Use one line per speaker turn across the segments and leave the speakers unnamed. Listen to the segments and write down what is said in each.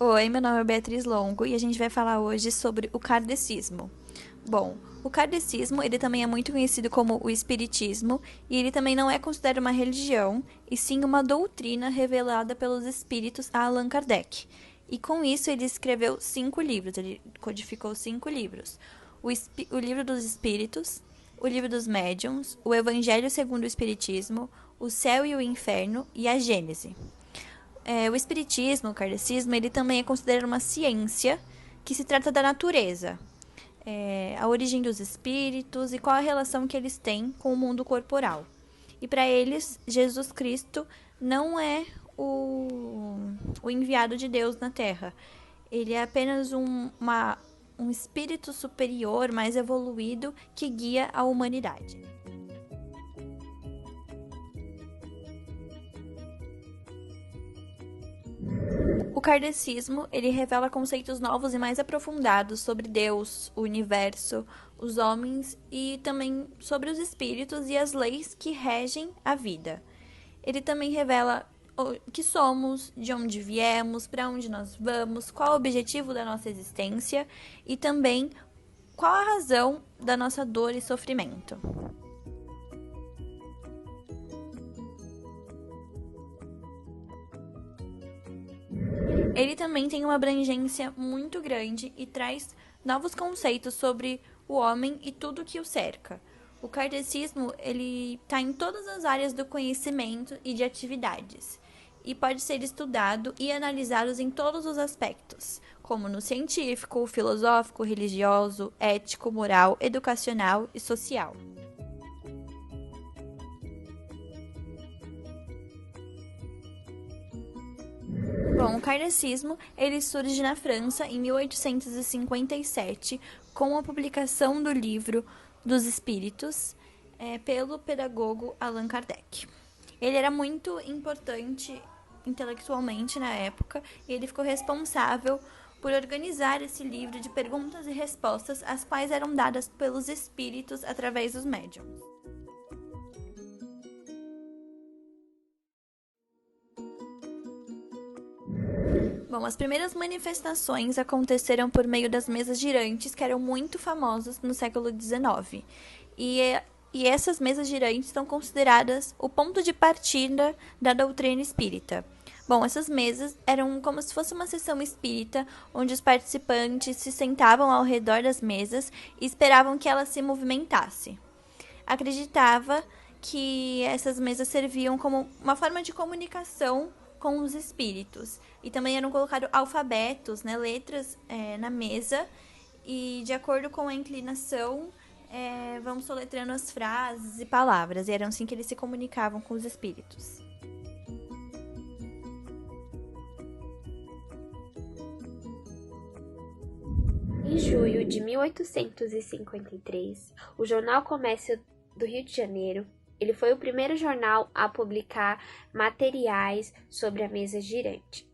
Oi, meu nome é Beatriz Longo e a gente vai falar hoje sobre o kardecismo. Bom, o kardecismo, ele também é muito conhecido como o espiritismo e ele também não é considerado uma religião, e sim uma doutrina revelada pelos espíritos a Allan Kardec. E com isso ele escreveu 5 livros, ele codificou 5 livros. O Livro dos Espíritos, o Livro dos Médiuns, o Evangelho segundo o Espiritismo, o Céu e o Inferno e a Gênese. O espiritismo, o kardecismo, ele também é considerado uma ciência que se trata da natureza, a origem dos espíritos e qual a relação que eles têm com o mundo corporal. E para eles, Jesus Cristo não é o enviado de Deus na Terra. Ele é apenas um espírito superior, mais evoluído, que guia a humanidade. O kardecismo, ele revela conceitos novos e mais aprofundados sobre Deus, o universo, os homens e também sobre os espíritos e as leis que regem a vida. Ele também revela o que somos, de onde viemos, para onde nós vamos, qual o objetivo da nossa existência e também qual a razão da nossa dor e sofrimento. Ele também tem uma abrangência muito grande e traz novos conceitos sobre o homem e tudo que o cerca. O kardecismo, ele está em todas as áreas do conhecimento e de atividades, e pode ser estudado e analisado em todos os aspectos, como no científico, filosófico, religioso, ético, moral, educacional e social. Bom, o kardecismo, ele surge na França em 1857 com a publicação do livro dos Espíritos pelo pedagogo Allan Kardec. Ele era muito importante intelectualmente na época e ele ficou responsável por organizar esse livro de perguntas e respostas, as quais eram dadas pelos espíritos através dos médiuns. Bom, as primeiras manifestações aconteceram por meio das mesas girantes, que eram muito famosas no século XIX. E essas mesas girantes são consideradas o ponto de partida da doutrina espírita. Bom, essas mesas eram como se fosse uma sessão espírita, onde os participantes se sentavam ao redor das mesas e esperavam que ela se movimentasse. Acreditava que essas mesas serviam como uma forma de comunicação com os espíritos. E também eram colocados alfabetos, né, letras na mesa, e de acordo com a inclinação, vamos soletrando as frases e palavras. E eram assim que eles se comunicavam com os espíritos.
Em julho de 1853, o Jornal Comércio do Rio de Janeiro, ele foi o primeiro jornal a publicar materiais sobre a mesa girante.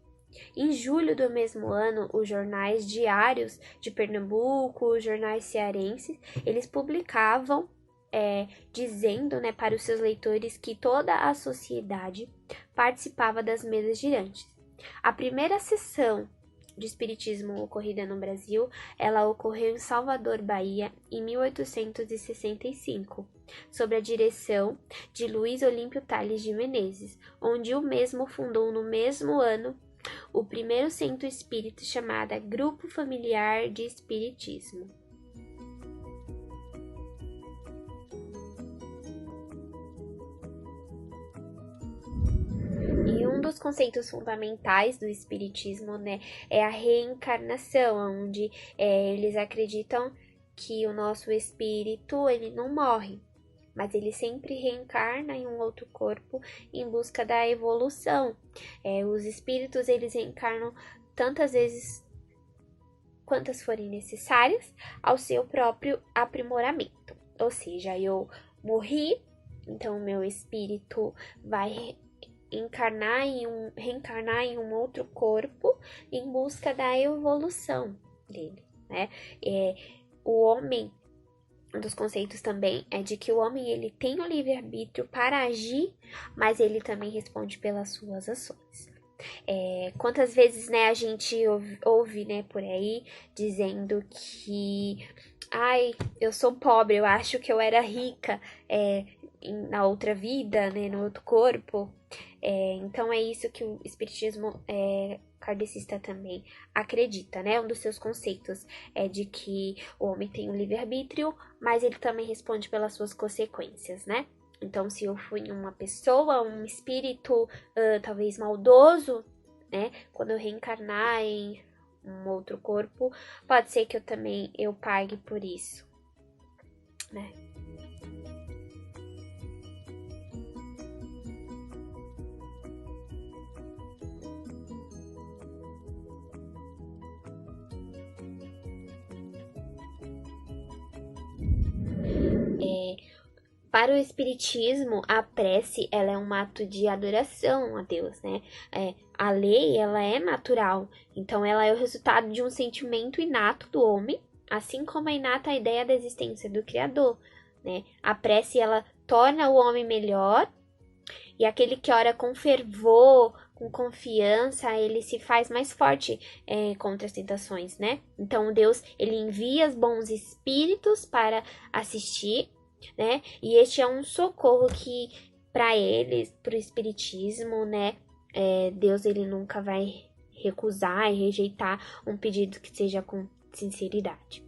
Em julho do mesmo ano, os jornais diários de Pernambuco, os jornais cearenses, eles publicavam dizendo, né, para os seus leitores que toda a sociedade participava das mesas girantes. A primeira sessão de espiritismo ocorrida no Brasil, ela ocorreu em Salvador, Bahia, em 1865, sob a direção de Luiz Olímpio Tales de Menezes, onde o mesmo fundou no mesmo ano o primeiro centro espírita chamado Grupo Familiar de Espiritismo. E um dos conceitos fundamentais do espiritismo, né, é a reencarnação, onde eles acreditam que o nosso espírito ele não morre, mas ele sempre reencarna em um outro corpo em busca da evolução. Os espíritos eles reencarnam tantas vezes quantas forem necessárias ao seu próprio aprimoramento. Ou seja, eu morri, então o meu espírito vai reencarnar em um outro corpo em busca da evolução dele, né? O homem, um dos conceitos também é de que o homem ele tem o livre-arbítrio para agir, mas ele também responde pelas suas ações. Quantas vezes, né, a gente ouve, né, por aí, dizendo que, ai, eu sou pobre, eu acho que eu era rica, na outra vida, né, no outro corpo. Então é isso que o espiritismo kardecista também acredita, né? Um dos seus conceitos é de que o homem tem um livre-arbítrio, mas ele também responde pelas suas consequências, né? Então, se eu fui uma pessoa, um espírito talvez maldoso, né? Quando eu reencarnar em um outro corpo, pode ser que eu pague por isso, né? Para o espiritismo, a prece ela é um ato de adoração a Deus, né? A lei ela é natural, então ela é o resultado de um sentimento inato do homem, assim como é inata a ideia da existência do Criador, né? A prece ela torna o homem melhor e aquele que ora com fervor, com confiança, ele se faz mais forte contra as tentações, né? Então Deus ele envia os bons espíritos para assistir, né? E este é um socorro que para eles, para o espiritismo, né? Deus ele nunca vai recusar e rejeitar um pedido que seja com sinceridade.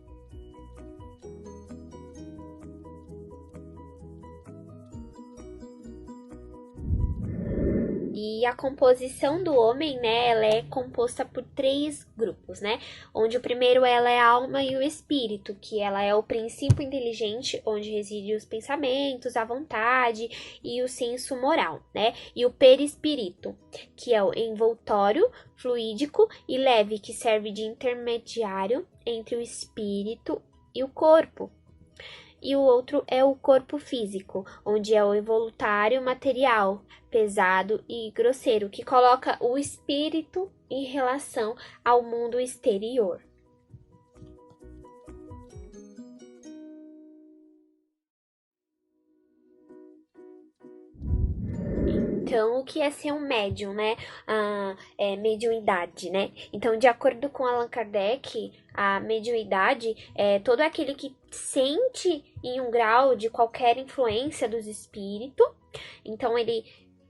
E a composição do homem, né, ela é composta por 3 grupos, né? Onde o primeiro ela é a alma e o espírito, que ela é o princípio inteligente, onde reside os pensamentos, a vontade e o senso moral, né? E o perispírito, que é o envoltório, fluídico e leve, que serve de intermediário entre o espírito e o corpo. E o outro é o corpo físico, onde é o involuntário material, pesado e grosseiro, que coloca o espírito em relação ao mundo exterior. Então, o que é ser um médium, né? Mediunidade, né? Então, de acordo com Allan Kardec, a mediunidade é todo aquele que sente em um grau de qualquer influência dos espíritos. Então, ele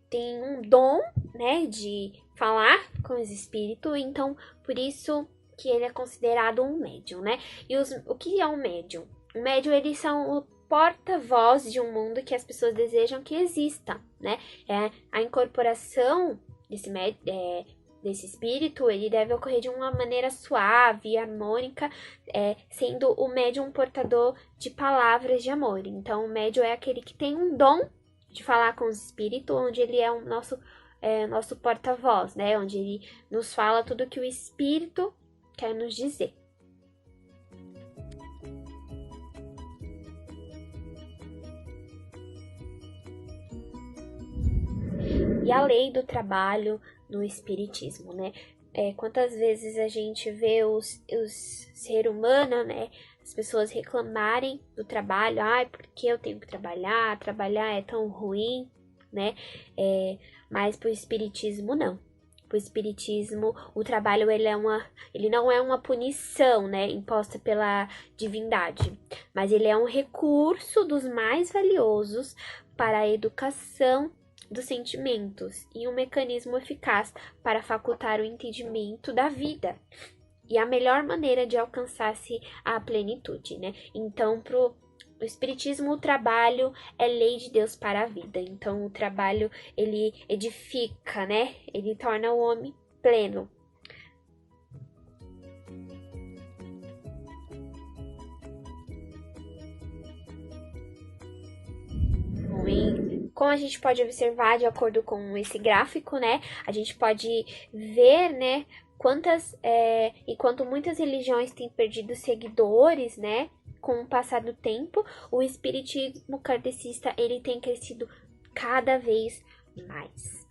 tem um dom, né, de falar com os espíritos. Então, por isso que ele é considerado um médium, né? E o que é um médium? O médium, eles são o porta-voz de um mundo que as pessoas desejam que exista, né? A incorporação desse espírito, ele deve ocorrer de uma maneira suave, harmônica, sendo o médium um portador de palavras de amor. Então, o médium é aquele que tem um dom de falar com os espíritos, onde ele é o nosso porta-voz, né? Onde ele nos fala tudo que o espírito quer nos dizer. E a lei do trabalho no espiritismo, né? Quantas vezes a gente vê os ser humano, né? As pessoas reclamarem do trabalho, porque eu tenho que trabalhar é tão ruim, né? Mas pro espiritismo não. Pro espiritismo, o trabalho ele não é uma punição, né, imposta pela divindade, mas ele é um recurso dos mais valiosos para a educação dos sentimentos e um mecanismo eficaz para facultar o entendimento da vida e a melhor maneira de alcançar-se a plenitude, né? Então, pro espiritismo, o trabalho é lei de Deus para a vida. Então, o trabalho, ele edifica, né? Ele torna o homem pleno. Como a gente pode observar, de acordo com esse gráfico, né? A gente pode ver, né? Enquanto muitas religiões têm perdido seguidores, né? Com o passar do tempo, o espiritismo kardecista ele tem crescido cada vez mais.